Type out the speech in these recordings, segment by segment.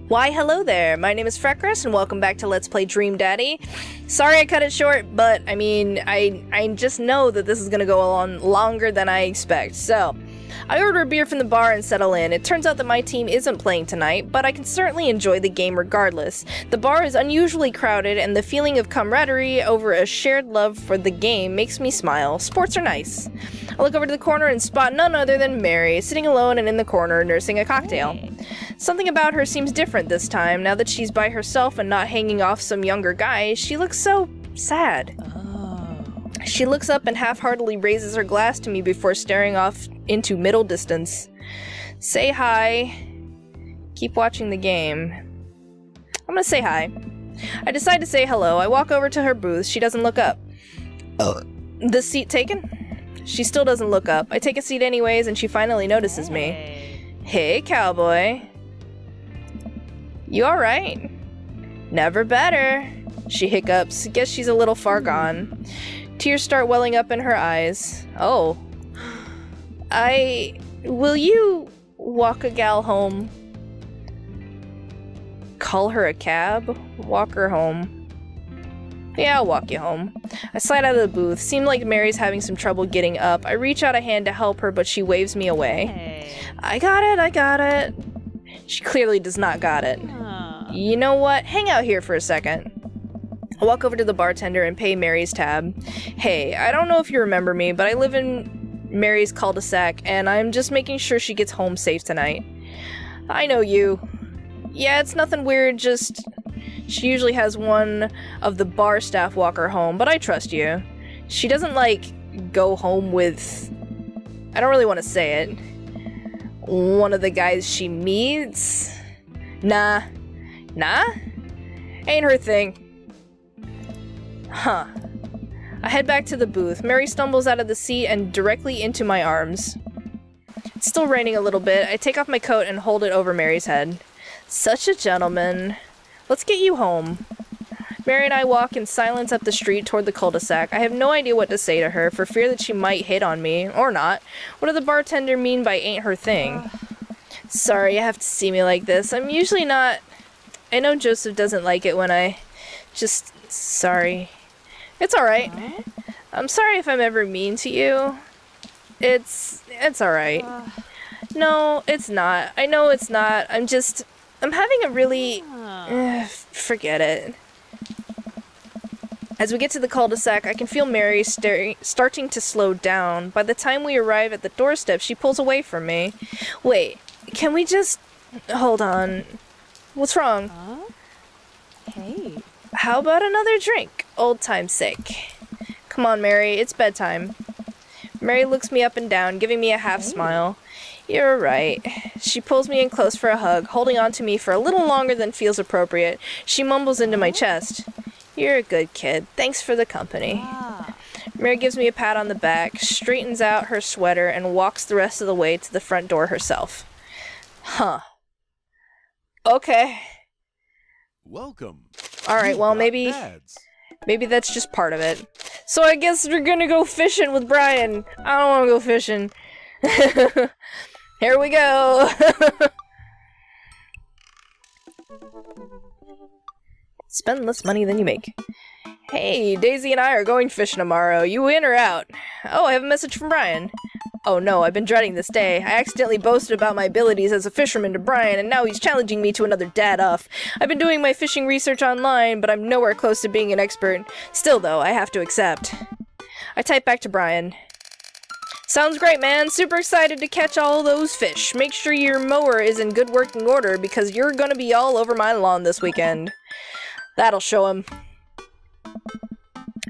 Why, hello there, my name is Freckris, and welcome back to Let's Play Dream Daddy. Sorry I cut it short, but, I just know that this is gonna go on longer than I expect, so... I order a beer from the bar and settle in. It turns out that my team isn't playing tonight, but I can certainly enjoy the game regardless. The bar is unusually crowded, and the feeling of camaraderie over a shared love for the game makes me smile. Sports are nice. I look over to the corner and spot none other than Mary, sitting alone and in the corner, nursing a cocktail. Something about her seems different this time. Now that she's by herself and not hanging off some younger guy, she looks so sad. She looks up and half-heartedly raises her glass to me before staring off into middle distance. Say hi. Keep watching the game. I'm gonna say hi. I decide to say hello. I walk over to her booth. She doesn't look up. The seat taken? She still doesn't look up. I take a seat anyways, and she finally notices me. Hey, cowboy. You alright? Never better. She hiccups. Guess she's a little far gone. Tears start welling up in her eyes. Oh. Will you walk a gal home? Call her a cab? Walk her home. Yeah, I'll walk you home. I slide out of the booth. Seemed like Mary's having some trouble getting up. I reach out a hand to help her, but she waves me away. Hey. I got it. She clearly does not got it. You know what? Hang out here for a second. I walk over to the bartender and pay Mary's tab. Hey, I don't know if you remember me, but I live in Mary's cul-de-sac, and I'm just making sure she gets home safe tonight. I know you. Yeah, it's nothing weird, just... She usually has one of the bar staff walk her home, but I trust you. She doesn't, like, go home with... I don't really want to say it. One of the guys she meets? Nah? Ain't her thing. Huh. I head back to the booth. Mary stumbles out of the seat and directly into my arms. It's still raining a little bit. I take off my coat and hold it over Mary's head. Such a gentleman. Let's get you home. Mary and I walk in silence up the street toward the cul-de-sac. I have no idea what to say to her, for fear that she might hit on me, or not. What does the bartender mean by ain't her thing? Sorry, you have to see me like this. I'm usually not... I know Joseph doesn't like it when I... Sorry. It's alright. I'm sorry if I'm ever mean to you. It's alright. No, it's not. I know it's not. I'm having a really... forget it. As we get to the cul-de-sac, I can feel Mary starting to slow down. By the time we arrive at the doorstep, she pulls away from me. Wait, can we just... Hold on. What's wrong? Hey. How about another drink? Old time's sake. Come on, Mary, it's bedtime. Mary looks me up and down, giving me a half-smile. You're right. She pulls me in close for a hug, holding on to me for a little longer than feels appropriate. She mumbles into my chest. You're a good kid. Thanks for the company. Mary gives me a pat on the back, straightens out her sweater, and walks the rest of the way to the front door herself. Huh. Okay. Welcome. Alright, well, maybe that's just part of it. So I guess we're gonna go fishing with Brian. I don't wanna go fishing. Here we go. Spend less money than you make. Hey, Daisy and I are going fishing tomorrow. You in or out? Oh, I have a message from Brian. Oh no, I've been dreading this day. I accidentally boasted about my abilities as a fisherman to Brian, and now he's challenging me to another dad-off. I've been doing my fishing research online, but I'm nowhere close to being an expert. Still, though, I have to accept. I type back to Brian. Sounds great, man. Super excited to catch all those fish. Make sure your mower is in good working order, because you're gonna be all over my lawn this weekend. That'll show him.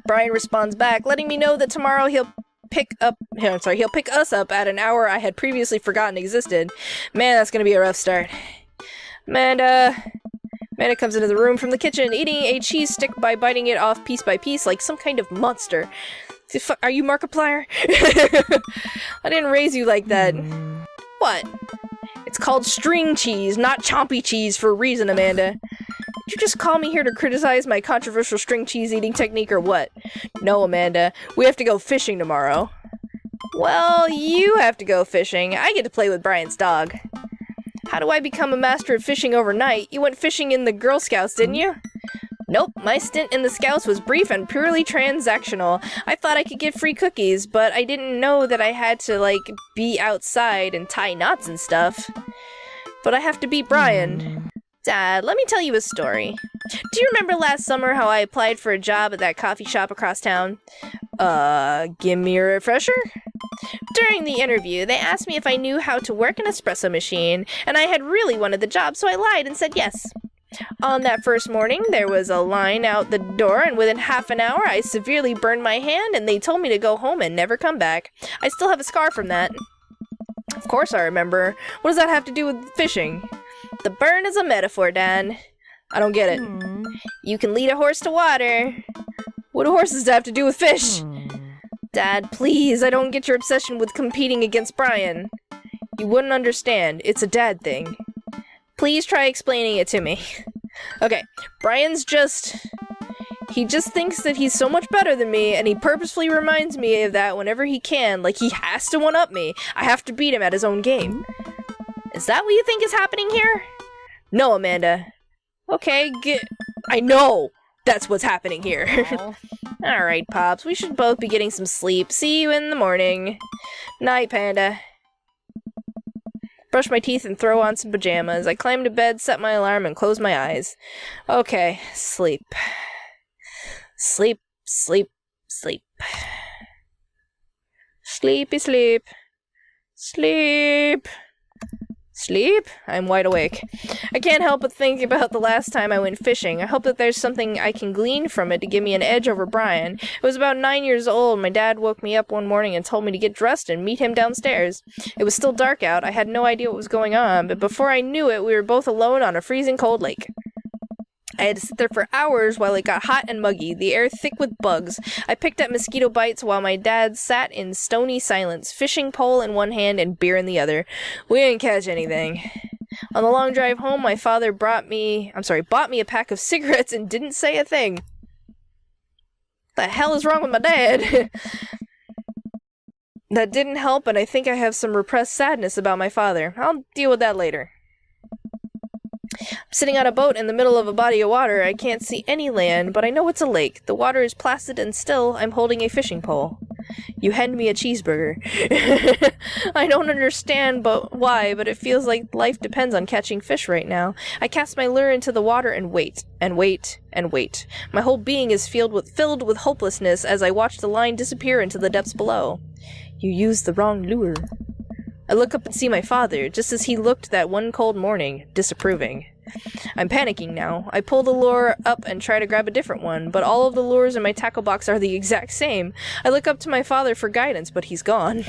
Brian responds back, letting me know that tomorrow he'll pick us up at an hour I had previously forgotten existed. Man, that's gonna be a rough start. Amanda comes into the room from the kitchen, eating a cheese stick by biting it off piece by piece like some kind of monster. Are you Markiplier? I didn't raise you like that. What? It's called string cheese, not chompy cheese for a reason, Amanda. Did you just call me here to criticize my controversial string cheese eating technique or what? No, Amanda. We have to go fishing tomorrow. Well, you have to go fishing. I get to play with Brian's dog. How do I become a master of fishing overnight? You went fishing in the Girl Scouts, didn't you? Nope, my stint in the Scouts was brief and purely transactional. I thought I could get free cookies, but I didn't know that I had to, like, be outside and tie knots and stuff. But I have to beat Brian. Dad, let me tell you a story. Do you remember last summer how I applied for a job at that coffee shop across town? Give me a refresher? During the interview, they asked me if I knew how to work an espresso machine, and I had really wanted the job, so I lied and said yes. On that first morning, there was a line out the door, and within half an hour, I severely burned my hand, and they told me to go home and never come back. I still have a scar from that. Of course I remember. What does that have to do with fishing? The burn is a metaphor, Dan. I don't get it. You can lead a horse to water. What do horses have to do with fish? Dad, please, I don't get your obsession with competing against Brian. You wouldn't understand. It's a dad thing. Please try explaining it to me. Okay, Brian's he just thinks that he's so much better than me, and he purposefully reminds me of that whenever he can, like he has to one-up me. I have to beat him at his own game. Is that what you think is happening here? No, Amanda. Okay, I know that's what's happening here. Alright, Pops, we should both be getting some sleep. See you in the morning. Night, Panda. Brush my teeth and throw on some pajamas. I climb to bed, set my alarm, and close my eyes. Okay, sleep. Sleep, sleep, sleep. Sleepy sleep. Sleep. Sleep? I'm wide awake. I can't help but think about the last time I went fishing. I hope that there's something I can glean from it to give me an edge over Brian. It was about 9 years old. My dad woke me up one morning and told me to get dressed and meet him downstairs. It was still dark out. I had no idea what was going on, but before I knew it, we were both alone on a freezing cold lake. I had to sit there for hours while it got hot and muggy, the air thick with bugs. I picked up mosquito bites while my dad sat in stony silence, fishing pole in one hand and beer in the other. We didn't catch anything. On the long drive home, my father bought me a pack of cigarettes and didn't say a thing. What the hell is wrong with my dad? That didn't help, and I think I have some repressed sadness about my father. I'll deal with that later. I'm sitting on a boat in the middle of a body of water. I can't see any land, but I know it's a lake. The water is placid and still. I'm holding a fishing pole. You hand me a cheeseburger. I don't understand why, but it feels like life depends on catching fish right now. I cast my lure into the water and wait, and wait, and wait. My whole being is filled with hopelessness as I watch the line disappear into the depths below. You used the wrong lure. I look up and see my father, just as he looked that one cold morning, disapproving. I'm panicking now. I pull the lure up and try to grab a different one, but all of the lures in my tackle box are the exact same. I look up to my father for guidance, but he's gone.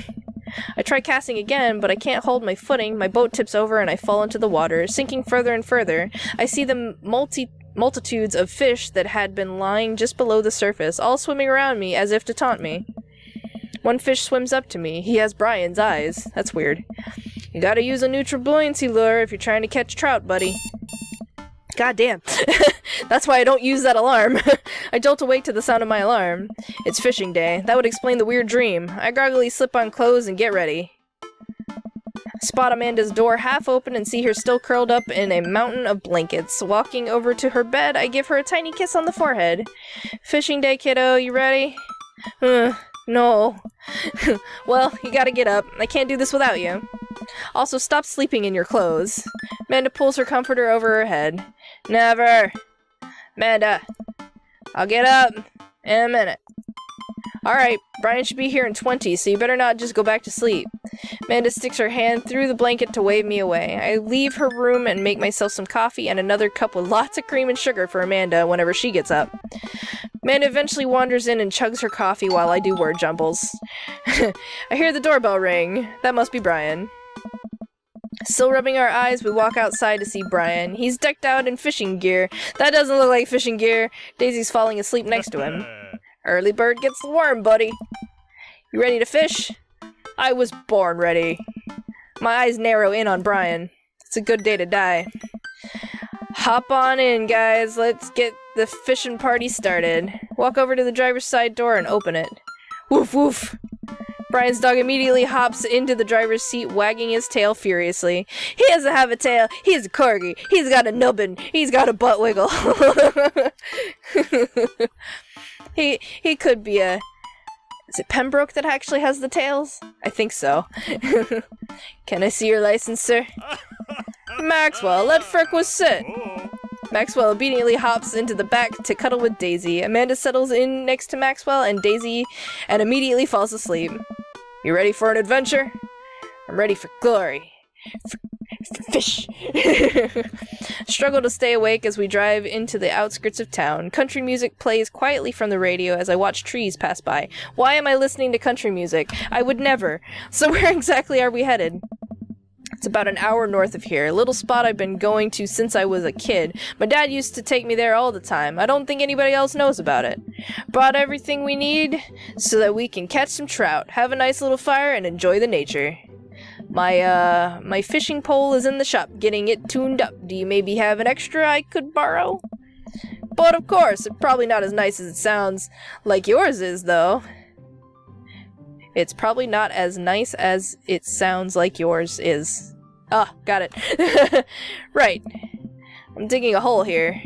I try casting again, but I can't hold my footing. My boat tips over and I fall into the water, sinking further and further. I see the multitudes of fish that had been lying just below the surface, all swimming around me as if to taunt me. One fish swims up to me. He has Brian's eyes. That's weird. You gotta use a neutral buoyancy lure if you're trying to catch trout, buddy. God damn. That's why I don't use that alarm. I jolt awake to the sound of my alarm. It's fishing day. That would explain the weird dream. I groggily slip on clothes and get ready. Spot Amanda's door half open and see her still curled up in a mountain of blankets. Walking over to her bed, I give her a tiny kiss on the forehead. Fishing day, kiddo. You ready? No. Well, you gotta get up. I can't do this without you. Also, stop sleeping in your clothes. Amanda pulls her comforter over her head. Never. Amanda. I'll get up in a minute. Alright, Brian should be here in 20, so you better not just go back to sleep. Amanda sticks her hand through the blanket to wave me away. I leave her room and make myself some coffee and another cup with lots of cream and sugar for Amanda whenever she gets up. Amanda eventually wanders in and chugs her coffee while I do word jumbles. I hear the doorbell ring. That must be Brian. Still rubbing our eyes, we walk outside to see Brian. He's decked out in fishing gear. That doesn't look like fishing gear. Daisy's falling asleep next to him. Early bird gets the worm, buddy. You ready to fish? I was born ready. My eyes narrow in on Brian. It's a good day to die. Hop on in, guys. Let's get the fishing party started. Walk over to the driver's side door and open it. Woof woof. Brian's dog immediately hops into the driver's seat, wagging his tail furiously. He doesn't have a tail. He's a corgi. He's got a nubbin. He's got a butt wiggle. He could be a... Is it Pembroke that actually has the tails? I think so. Can I see your license, sir? Maxwell, let Freckris sit. Maxwell obediently hops into the back to cuddle with Daisy. Amanda settles in next to Maxwell and Daisy and immediately falls asleep. You ready for an adventure? I'm ready for glory. Fish! Struggle to stay awake as we drive into the outskirts of town. Country music plays quietly from the radio as I watch trees pass by. Why am I listening to country music? I would never. So where exactly are we headed? It's about an hour north of here, a little spot I've been going to since I was a kid. My dad used to take me there all the time. I don't think anybody else knows about it. Brought everything we need so that we can catch some trout, have a nice little fire, and enjoy the nature. My fishing pole is in the shop, getting it tuned up. Do you maybe have an extra I could borrow? But of course, it's probably not as nice as it sounds like yours is, though. It's probably not as nice as it sounds like yours is. Ah, got it. Right. I'm digging a hole here.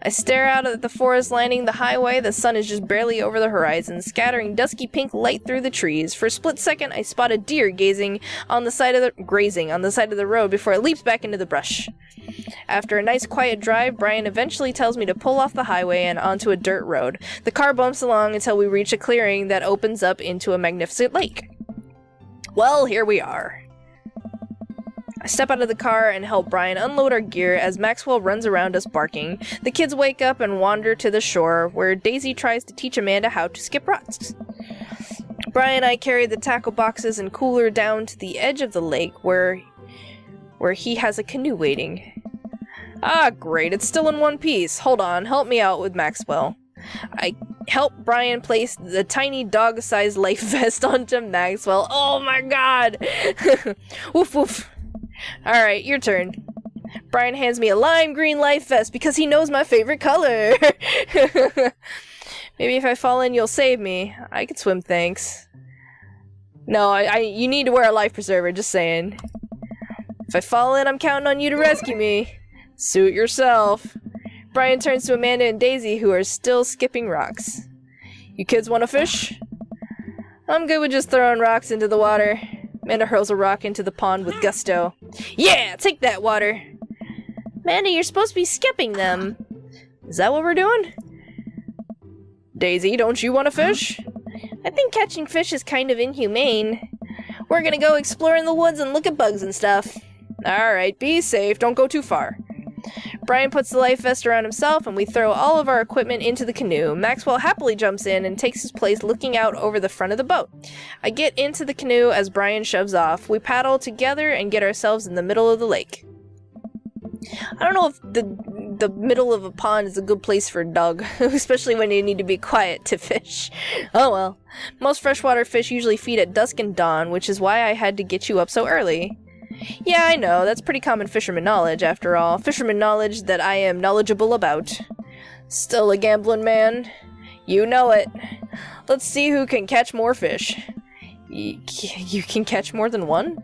I stare out at the forest lining the highway. The sun is just barely over the horizon, scattering dusky pink light through the trees. For a split second, I spot a deer grazing on the side of the road before it leaps back into the brush. After a nice quiet drive, Brian eventually tells me to pull off the highway and onto a dirt road. The car bumps along until we reach a clearing that opens up into a magnificent lake. Well, here we are. I step out of the car and help Brian unload our gear as Maxwell runs around us barking. The kids wake up and wander to the shore, where Daisy tries to teach Amanda how to skip rocks. Brian and I carry the tackle boxes and cooler down to the edge of the lake, where he has a canoe waiting. Ah, great, it's still in one piece. Hold on, help me out with Maxwell. I help Brian place the tiny dog-sized life vest onto Maxwell. Oh my god! Woof woof. Alright, your turn. Brian hands me a lime green life vest because he knows my favorite color. Maybe if I fall in, you'll save me. I could swim, thanks. No, you need to wear a life preserver, just saying. If I fall in, I'm counting on you to rescue me. Suit yourself. Brian turns to Amanda and Daisy, who are still skipping rocks. You kids want to fish? I'm good with just throwing rocks into the water. Amanda hurls a rock into the pond with gusto. Yeah, take that, water! Amanda, you're supposed to be skipping them. Is that what we're doing? Daisy, don't you want to fish? I think catching fish is kind of inhumane. We're gonna go explore in the woods and look at bugs and stuff. Alright, be safe, don't go too far. Brian puts the life vest around himself and we throw all of our equipment into the canoe. Maxwell happily jumps in and takes his place looking out over the front of the boat. I get into the canoe as Brian shoves off. We paddle together and get ourselves in the middle of the lake. I don't know if the middle of a pond is a good place for a dog, especially when you need to be quiet to fish. Oh well. Most freshwater fish usually feed at dusk and dawn, which is why I had to get you up so early. Yeah, I know, that's pretty common fisherman knowledge, after all. Fisherman knowledge that I am knowledgeable about. Still a gambling man? You know it. Let's see who can catch more fish. You can catch more than one?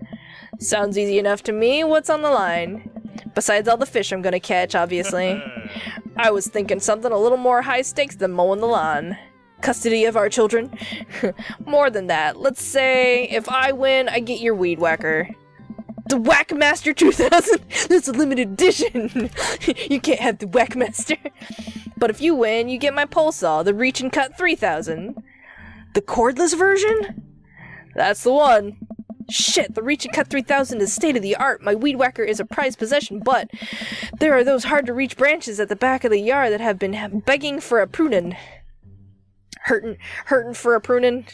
Sounds easy enough to me. What's on the line? Besides all the fish I'm gonna catch, obviously. I was thinking something a little more high stakes than mowing the lawn. Custody of our children? More than that. Let's say, if I win, I get your weed whacker. The Whackmaster 2000? That's a limited edition. You can't have the Whackmaster. But if you win, you get my pole saw, the Reach and Cut 3000. The cordless version? That's the one. Shit, the Reach and Cut 3000 is state of the art. My weed whacker is a prized possession, but there are those hard to reach branches at the back of the yard that have been begging for a pruning. Hurtin' for a pruning.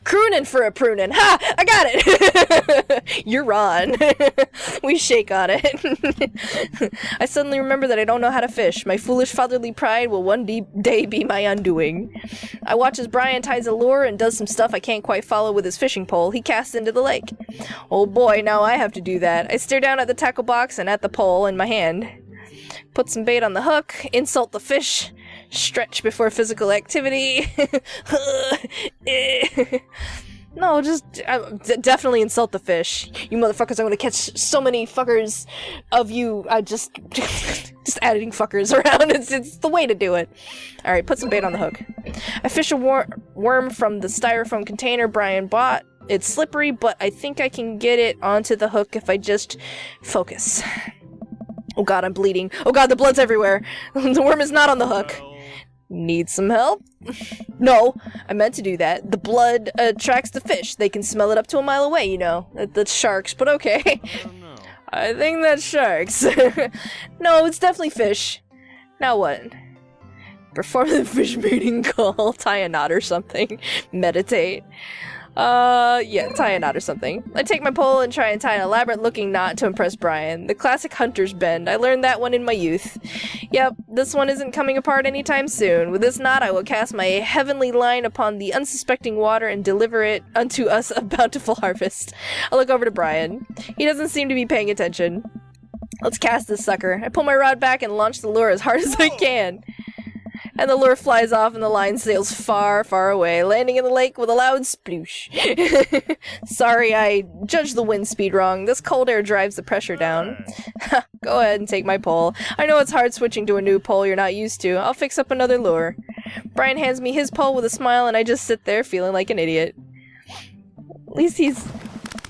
Croonin' for a prunin'. Ha! I got it! You're on. We shake on it. I suddenly remember that I don't know how to fish. My foolish fatherly pride will one day be my undoing. I watch as Brian ties a lure and does some stuff I can't quite follow with his fishing pole. He casts into the lake. Oh boy, now I have to do that. I stare down at the tackle box and at the pole in my hand. Put some bait on the hook, insult the fish, Stretch before physical activity. No, just definitely insult the fish. You motherfuckers, I'm gonna catch so many fuckers of you. I just adding fuckers around. It's the way to do it. Alright, put some bait on the hook. I fish a worm from the styrofoam container Brian bought. It's slippery, but I think I can get it onto the hook if I just focus. Oh god, I'm bleeding. Oh god, the blood's everywhere. The worm is not on the hook. Need some help? No, I meant to do that. The blood attracts the fish. They can smell it up to a mile away, you know. That's sharks, but okay. I think that's sharks. No, it's definitely fish. Now what? Perform the fish mating call. Tie a knot or something. Meditate. Yeah, tie a knot or something. I take my pole and try and tie an elaborate looking knot to impress Brian. The classic hunter's bend. I learned that one in my youth. Yep, this one isn't coming apart anytime soon. With this knot, I will cast my heavenly line upon the unsuspecting water and deliver it unto us a bountiful harvest. I look over to Brian. He doesn't seem to be paying attention. Let's cast this sucker. I pull my rod back and launch the lure as hard as I can. And the lure flies off and the line sails far, far away, landing in the lake with a loud sploosh. Sorry, I judged the wind speed wrong. This cold air drives the pressure down. Go ahead and take my pole. I know it's hard switching to a new pole you're not used to. I'll fix up another lure. Brian hands me his pole with a smile and I just sit there feeling like an idiot. At least he's...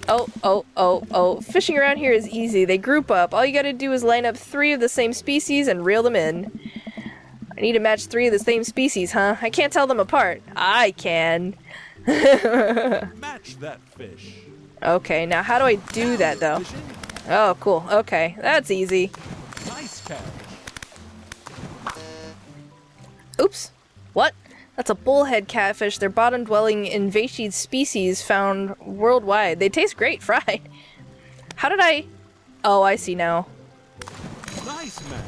Oh. Fishing around here is easy. They group up. All you gotta do is line up 3 of the same species and reel them in. I need to match 3 of the same species, huh? I can't tell them apart. I can. Match that fish. Okay, now how do I do that, though? Oh, cool. Okay, that's easy. Nice catch. Oops. What? That's a bullhead catfish. They're bottom-dwelling invasive species found worldwide. They taste great fried. How did I... Oh, I see now. Nice match.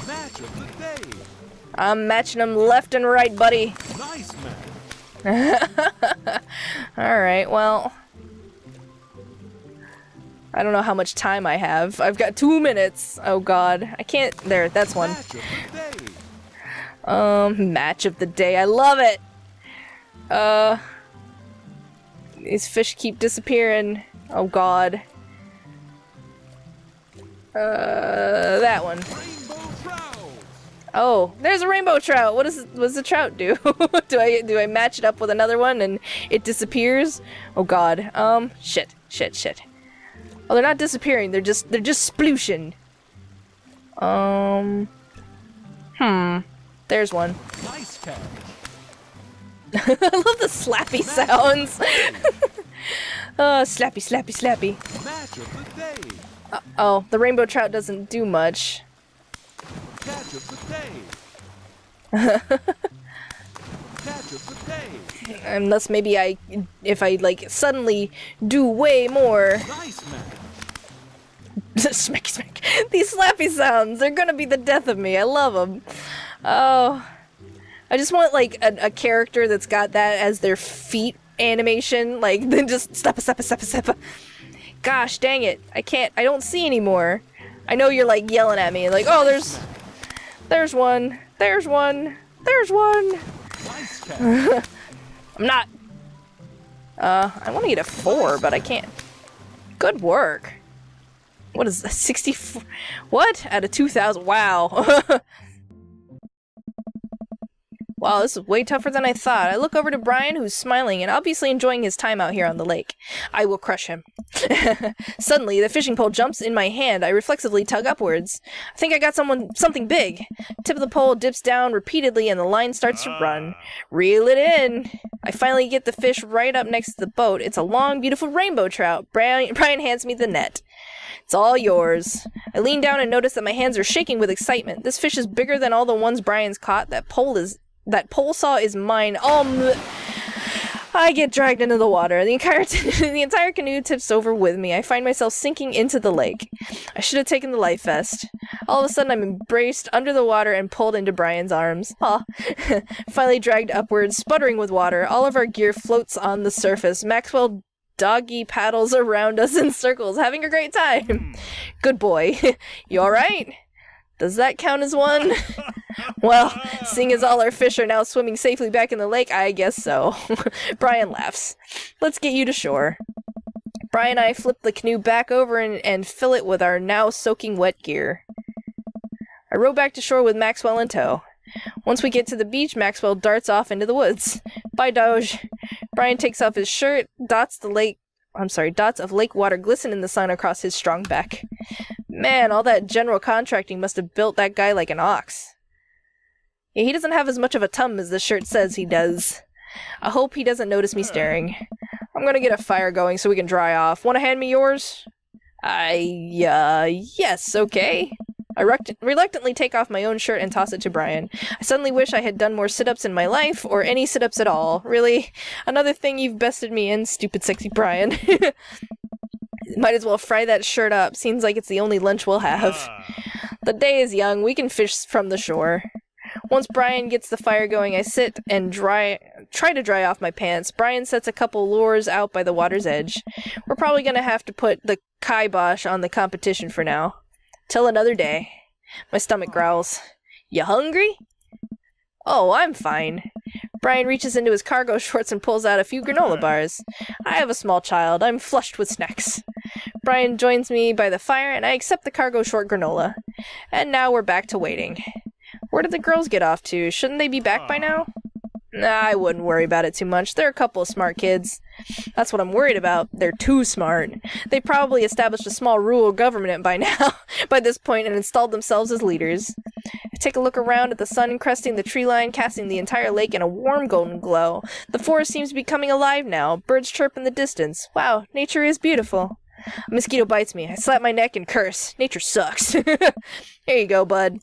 Match of the day. I'm matching them left and right, buddy. Nice match. Alright, well... I don't know how much time I have. I've got 2 minutes. Oh god. I can't... There, that's one. Match of the day. Match of the day. I love it! These fish keep disappearing. Oh god. That one. Rainbow trout. Oh, there's a rainbow trout. What does the trout do? do I match it up with another one and it disappears? Oh god. Shit. Oh, they're not disappearing. They're just splooshing. There's one. Nice catch. I love the slappy sounds. Slappy. Match of the day. Oh, the rainbow trout doesn't do much. Catch of the day. Catch of the day. Unless maybe if I like suddenly do way more. Nice match. Smack. These slappy sounds, they're gonna be the death of me. I love them. Oh, I just want like a character that's got that as their feet animation, like then just step. Gosh dang it, I don't see anymore. I know you're like yelling at me, like, oh, there's one. Nice catch. I'm not. I want to get a 4, but I can't. Good work. What is that? 64? What? Out of 2,000? Wow. Wow, this is way tougher than I thought. I look over to Brian, who's smiling and obviously enjoying his time out here on the lake. I will crush him. Suddenly, the fishing pole jumps in my hand. I reflexively tug upwards. I think I got something big. Tip of the pole dips down repeatedly and the line starts to run. Reel it in. I finally get the fish right up next to the boat. It's a long, beautiful rainbow trout. Brian hands me the net. It's all yours. I lean down and notice that my hands are shaking with excitement. This fish is bigger than all the ones Brian's caught. That pole saw is mine. I get dragged into the water. The entire canoe tips over with me. I find myself sinking into the lake. I should have taken the life vest. All of a sudden, I'm embraced under the water and pulled into Brian's arms. Aw. Finally dragged upwards, sputtering with water. All of our gear floats on the surface. Maxwell doggy paddles around us in circles, having a great time. Good boy. You alright? Does that count as one? Well, seeing as all our fish are now swimming safely back in the lake, I guess so. Brian laughs. Let's get you to shore. Brian and I flip the canoe back over and fill it with our now soaking wet gear. I row back to shore with Maxwell in tow. Once we get to the beach, Maxwell darts off into the woods. Bye, Doge. Brian takes off his shirt, dots of lake water glisten in the sun across his strong back. Man, all that general contracting must have built that guy like an ox. Yeah, he doesn't have as much of a tum as the shirt says he does. I hope he doesn't notice me staring. I'm gonna get a fire going so we can dry off. Wanna hand me yours? Yes, okay. I reluctantly take off my own shirt and toss it to Brian. I suddenly wish I had done more sit-ups in my life, or any sit-ups at all. Really? Another thing you've bested me in, stupid sexy Brian. Might as well fry that shirt up. Seems like it's the only lunch we'll have. The day is young. We can fish from the shore. Once Brian gets the fire going, I sit and try to dry off my pants. Brian sets a couple lures out by the water's edge. We're probably gonna have to put the kibosh on the competition for now. Till another day. My stomach growls. You hungry? Oh, I'm fine. Brian reaches into his cargo shorts and pulls out a few granola bars. I have a small child. I'm flushed with snacks. Brian joins me by the fire, and I accept the cargo short granola. And now we're back to waiting. Where did the girls get off to? Shouldn't they be back by now? Nah, I wouldn't worry about it too much. They're a couple of smart kids. That's what I'm worried about. They're too smart. They probably established a small rural government by this point, and installed themselves as leaders. I take a look around at the sun cresting the tree line, casting the entire lake in a warm golden glow. The forest seems to be coming alive now. Birds chirp in the distance. Wow, nature is beautiful. A mosquito bites me. I slap my neck and curse. Nature sucks. Here you go, bud.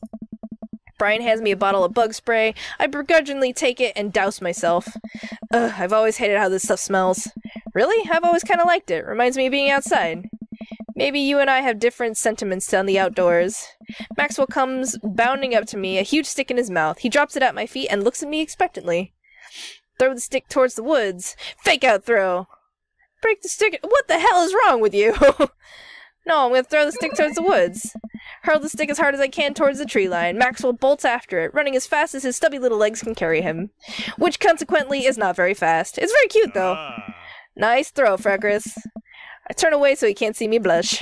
Brian hands me a bottle of bug spray. I begrudgingly take it and douse myself. Ugh, I've always hated how this stuff smells. Really? I've always kind of liked it. Reminds me of being outside. Maybe you and I have different sentiments on the outdoors. Maxwell comes bounding up to me, a huge stick in his mouth. He drops it at my feet and looks at me expectantly. Throw the stick towards the woods. Fake out throw. Break the stick. What the hell is wrong with you? No, I'm going to throw the stick towards the woods. Hurl the stick as hard as I can towards the tree line. Maxwell bolts after it, running as fast as his stubby little legs can carry him. Which, consequently, is not very fast. It's very cute, though. Nice throw, Freckris. I turn away so he can't see me blush.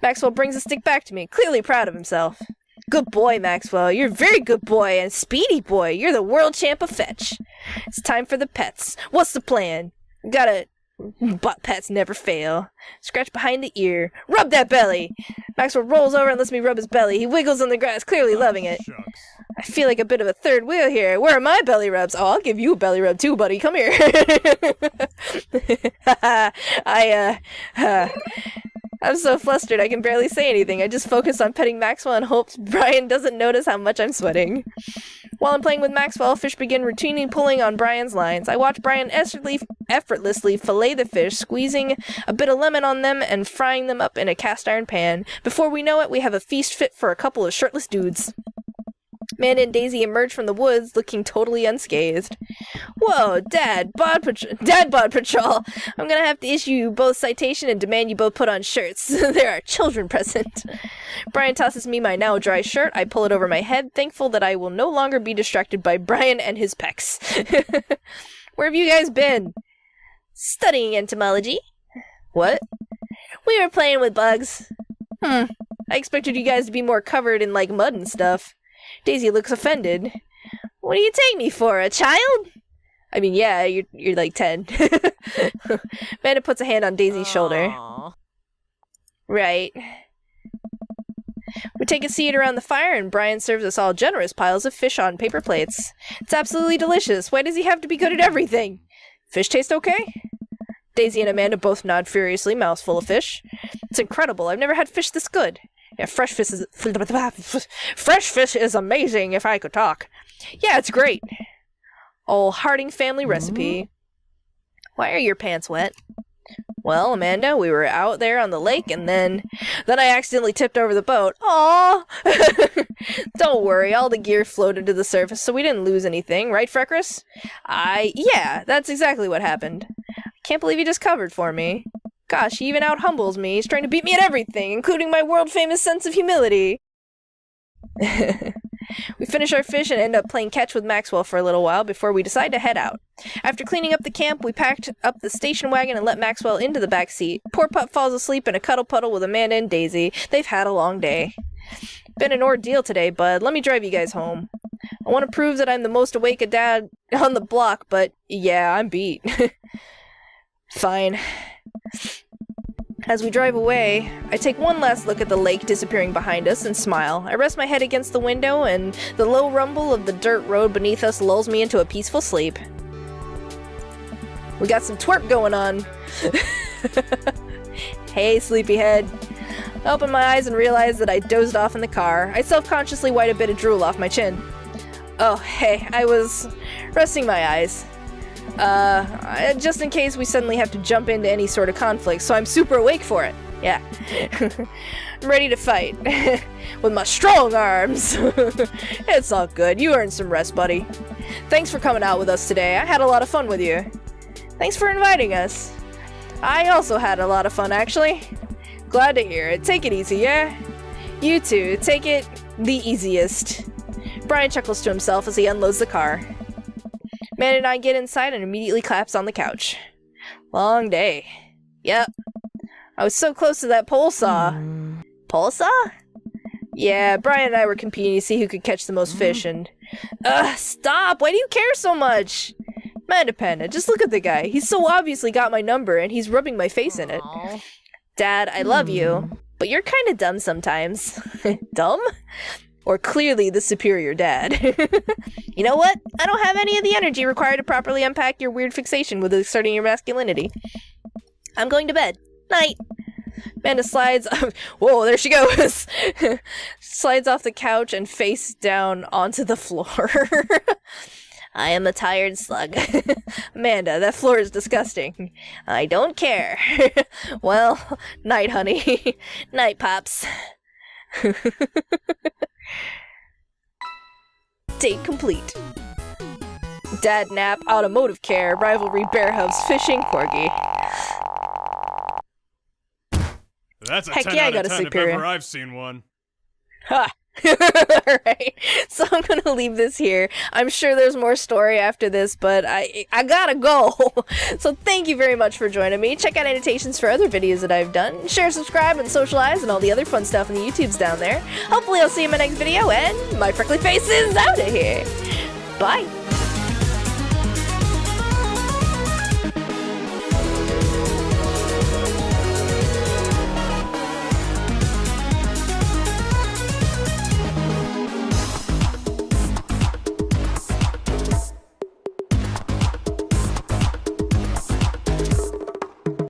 Maxwell brings the stick back to me, clearly proud of himself. Good boy, Maxwell. You're a very good boy, and speedy boy. You're the world champ of fetch. It's time for the pets. What's the plan? Gotta... Butt pats never fail. Scratch behind the ear. Rub that belly! Maxwell rolls over and lets me rub his belly. He wiggles on the grass, clearly loving it. I feel like a bit of a third wheel here. Where are my belly rubs? Oh, I'll give you a belly rub too, buddy. Come here. I'm so flustered I can barely say anything. I just focus on petting Maxwell and hopes Brian doesn't notice how much I'm sweating. While I'm playing with Maxwell, fish begin routinely pulling on Brian's lines. I watch Brian effortlessly fillet the fish, squeezing a bit of lemon on them and frying them up in a cast iron pan. Before we know it, we have a feast fit for a couple of shirtless dudes. Amanda and Daisy emerge from the woods, looking totally unscathed. Whoa, Dad Bod Patrol! I'm gonna have to issue you both citation and demand you both put on shirts. There are children present. Brian tosses me my now dry shirt. I pull it over my head, thankful that I will no longer be distracted by Brian and his pecs. Where have you guys been? Studying entomology. What? We were playing with bugs. I expected you guys to be more covered in, like, mud and stuff. Daisy looks offended. What do you take me for, a child? I mean, yeah, you're like 10. Amanda puts a hand on Daisy's shoulder. Right. We take a seat around the fire, and Brian serves us all generous piles of fish on paper plates. It's absolutely delicious. Why does he have to be good at everything? Fish taste okay? Daisy and Amanda both nod furiously, mouths full of fish. It's incredible. I've never had fish this good. Yeah, fresh fish is amazing, if I could talk. Yeah, it's great. Old Harding family recipe. Why are your pants wet? Well, Amanda, we were out there on the lake, and then I accidentally tipped over the boat. Aww! Don't worry, all the gear floated to the surface, so we didn't lose anything, right, Freckris? Yeah, that's exactly what happened. I can't believe you just covered for me. Gosh, he even out-humbles me. He's trying to beat me at everything, including my world-famous sense of humility. We finish our fish and end up playing catch with Maxwell for a little while before we decide to head out. After cleaning up the camp, we packed up the station wagon and let Maxwell into the back seat. Poor Pup falls asleep in a cuddle puddle with Amanda and Daisy. They've had a long day. Been an ordeal today, bud. Let me drive you guys home. I want to prove that I'm the most awake dad on the block, but yeah, I'm beat. Fine. As we drive away, I take one last look at the lake disappearing behind us and smile. I rest my head against the window, and the low rumble of the dirt road beneath us lulls me into a peaceful sleep. We got some twerp going on. Hey, sleepyhead. I open my eyes and realize that I dozed off in the car. I self-consciously wipe a bit of drool off my chin. Oh, hey, I was resting my eyes. Just in case we suddenly have to jump into any sort of conflict, so I'm super awake for it. Yeah. I'm ready to fight. With my strong arms. It's all good. You earned some rest, buddy. Thanks for coming out with us today. I had a lot of fun with you. Thanks for inviting us. I also had a lot of fun, actually. Glad to hear it. Take it easy, yeah? You too. Take it the easiest. Brian chuckles to himself as he unloads the car. Man and I get inside and immediately claps on the couch. Long day. Yep. I was so close to that pole saw. Pole saw? Yeah, Brian and I were competing to see who could catch the most fish and... stop! Why do you care so much? Mandapanda, just look at the guy. He's so obviously got my number and he's rubbing my face in it. Dad, I love you, but you're kind of dumb sometimes. Dumb? Or clearly the superior dad. You know what? I don't have any of the energy required to properly unpack your weird fixation with asserting your masculinity. I'm going to bed. Night. Amanda slides... Whoa, there she goes! Slides off the couch and face down onto the floor. I am a tired slug. Amanda, that floor is disgusting. I don't care. Well, night, honey. Night, Pops. Date complete. Dad nap, automotive care, rivalry, bear hubs, fishing, corgi. That's a Heck 10 yeah, I out got of a 10 superior. if ever I've seen one. Ha! Alright, so I'm gonna leave this here. I'm sure there's more story after this, but I gotta go. So thank you very much for joining me. Check out annotations for other videos that I've done. Share, subscribe, and socialize, and all the other fun stuff in the YouTubes down there. Hopefully I'll see you in my next video, and my freckly face is out of here. Bye!